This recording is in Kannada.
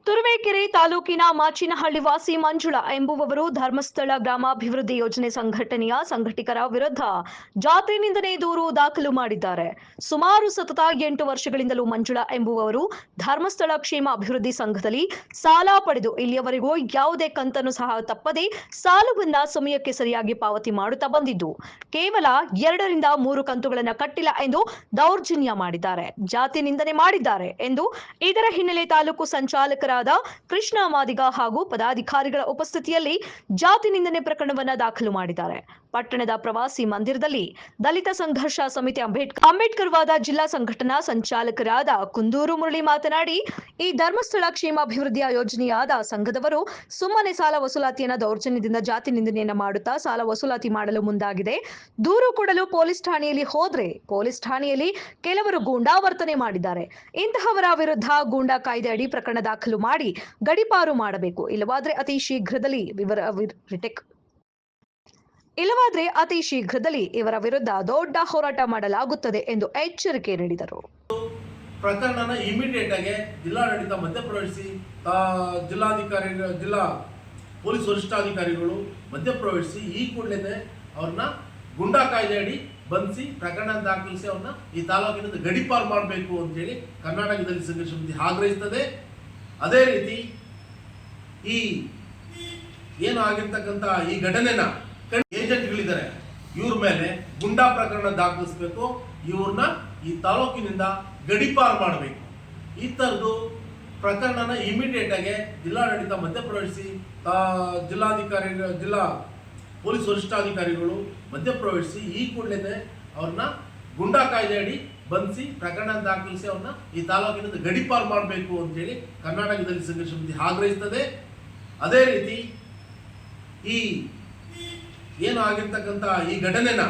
ತುರುವೇಕೆರೆ ತಾಲೂಕಿನ ಮಾಚಿನಹಳ್ಳಿ ವಾಸಿ ಮಂಜುಳಾ ಎಂಬುವವರು ಧರ್ಮಸ್ಥಳ ಗ್ರಾಮಾಭಿವೃದ್ಧಿ ಯೋಜನೆ ಸಂಘಟನೆಯ ಸಂಘಟಕರ ವಿರುದ್ಧ ಜಾತಿ ನಿಂದನೆ ದೂರು ದಾಖಲು ಮಾಡಿದ್ದಾರೆ. ಸುಮಾರು ಸತತ 8 ವರ್ಷಗಳಿಂದಲೂ ಮಂಜುಳಾ ಎಂಬುವವರು ಧರ್ಮಸ್ಥಳ ಕ್ಷೇಮ ಅಭಿವೃದ್ಧಿ ಸಂಘದಲ್ಲಿ ಸಾಲ ಪಡೆದು ಇಲ್ಲಿಯವರೆಗೂ ಯಾವುದೇ ಕಂತನ್ನು ಸಹ ತಪ್ಪದೆ ಸಾಲವನ್ನ ಸಮಯಕ್ಕೆ ಸರಿಯಾಗಿ ಪಾವತಿ ಮಾಡುತ್ತಾ ಬಂದಿದ್ದು, ಕೇವಲ 2 ರಿಂದ 3 ಕಂತುಗಳನ್ನು ಕಟ್ಟಿಲ್ಲ ಎಂದು ದೌರ್ಜನ್ಯ ಮಾಡಿದ್ದಾರೆ, ಜಾತಿ ನಿಂದನೆ ಮಾಡಿದ್ದಾರೆ ಎಂದು ಇದರ ಹಿನ್ನೆಲೆ ತಾಲೂಕು ಸಂಚಾಲಕರ ಕೃಷ್ಣ ಮಾದಿಗ ಹಾಗೂ ಪದಾಧಿಕಾರಿಗಳ ಉಪಸ್ಥಿತಿಯಲ್ಲಿ ಜಾತಿ ನಿಂದನೆ ಪ್ರಕರಣವನ್ನು ದಾಖಲು ಮಾಡಿದ್ದಾರೆ. ಪಟ್ಟಣದ ಪ್ರವಾಸಿ ಮಂದಿರದಲ್ಲಿ ದಲಿತ ಸಂಘರ್ಷ ಸಮಿತಿ ಅಂಬೇಡ್ಕರ್ ವಾದ ಜಿಲ್ಲಾ ಸಂಘಟನಾ ಸಂಚಾಲಕರಾದ ಕುಂದೂರು ಮುರಳಿ ಮಾತನಾಡಿ, ಈ ಧರ್ಮಸ್ಥಳ ಕ್ಷೇಮಾಭಿವೃದ್ಧಿಯ ಯೋಜನೆಯಾದ ಸಂಘದವರು ಸುಮ್ಮನೆ ಸಾಲ ವಸೂಲಾತಿಯನ್ನು ದೌರ್ಜನ್ಯದಿಂದ ಜಾತಿ ನಿಂದನೆಯನ್ನ ಮಾಡುತ್ತಾ ಸಾಲ ವಸೂಲಾತಿ ಮಾಡಲು ಮುಂದಾಗಿದೆ. ದೂರು ಕೊಡಲು ಪೊಲೀಸ್ ಠಾಣೆಯಲ್ಲಿ ಹೋದ್ರೆ ಪೊಲೀಸ್ ಠಾಣೆಯಲ್ಲಿ ಕೆಲವರು ಗೂಂಡಾವರ್ತನೆ ಮಾಡಿದ್ದಾರೆ. ಇಂತಹವರ ವಿರುದ್ಧ ಗೂಂಡಾ ಕಾಯ್ದೆ ಅಡಿ ಪ್ರಕರಣ ದಾಖಲು ಮಾಡಿ ಗಡೀಪಾರು ಮಾಡಬೇಕು, ಇಲ್ಲವಾದ್ರೆ ಅತಿ ಶೀಘ್ರದಲ್ಲಿ ಇವರ ವಿರುದ್ಧ ದೊಡ್ಡ ಹೋರಾಟ ಮಾಡಲಾಗುತ್ತದೆ ಎಂದು ಎಚ್ಚರಿಕೆ ನೀಡಿದರು. ಪ್ರಕರಣನ ಇಮಿಡಿಯೇಟ್ ಆಗಿ ಜಿಲ್ಲಾಡಳಿತ ಮಧ್ಯಪ್ರವೇಶಿಸಿ ಜಿಲ್ಲಾ ಪೊಲೀಸ್ ವರಿಷ್ಠಾಧಿಕಾರಿಗಳು ಮಧ್ಯಪ್ರವೇಶಿಸಿ ಈ ಕೂಡಲೇ ಅವ್ರನ್ನ ಗುಂಡಾ ಕಾಯ್ದೆ ಅಡಿ ಬಂಧಿಸಿ ಪ್ರಕರಣ ದಾಖಲಿಸಿ ಅವ್ರನ್ನ ಈ ತಾಲೂಕಿನಿಂದ ಗಡೀಪಾರು ಮಾಡಬೇಕು ಅಂತೇಳಿ ಕರ್ನಾಟಕ ದಲಿತ ಸಂಘರ್ಷ ಸಮಿತಿ ಆಗ್ರಹಿಸುತ್ತದೆ. ಅದೇ ರೀತಿ ಈ ಏನು ಆಗಿರ್ತಕ್ಕಂಥ ಈ ಘಟನೆನ ಏಜೆಂಟ್ಗಳಿದ್ದಾರೆ, ಇವ್ರ ಮೇಲೆ ಗುಂಡಾ ಪ್ರಕರಣ ದಾಖಲಿಸಬೇಕು, ಇವ್ರನ್ನ ಈ ತಾಲೂಕಿನಿಂದ ಗಡೀಪಾರು ಮಾಡಬೇಕು. ಈ ಥರದ್ದು ಪ್ರಕರಣನ ಇಮಿಡಿಯೇಟ್ ಆಗಿ ಜಿಲ್ಲಾಡಳಿತ ಮಧ್ಯಪ್ರವೇಶಿಸಿ ಜಿಲ್ಲಾ ಪೊಲೀಸ್ ವರಿಷ್ಠಾಧಿಕಾರಿಗಳು ಮಧ್ಯಪ್ರವೇಶಿಸಿ ಈ ಕೂಡಲೇ ಅವ್ರನ್ನ ಗುಂಡಾ ಕಾಯ್ದೆ ಅಡಿ ಬಂಧಿಸಿ ಪ್ರಕರಣ ದಾಖಲಿಸಿ ಅವ್ರನ್ನ ಈ ತಾಲೂಕಿನಿಂದ ಗಡೀಪಾರು ಮಾಡಬೇಕು ಅಂತೇಳಿ ಕರ್ನಾಟಕ ದಲಿತ ಸಂಘರ್ಷ ಸಮಿತಿ ಆಗ್ರಹಿಸುತ್ತದೆ. ಅದೇ ರೀತಿ ಈ ಏನು ಆಗಿರ್ತಕ್ಕಂಥ ಈ ಘಟನೆನ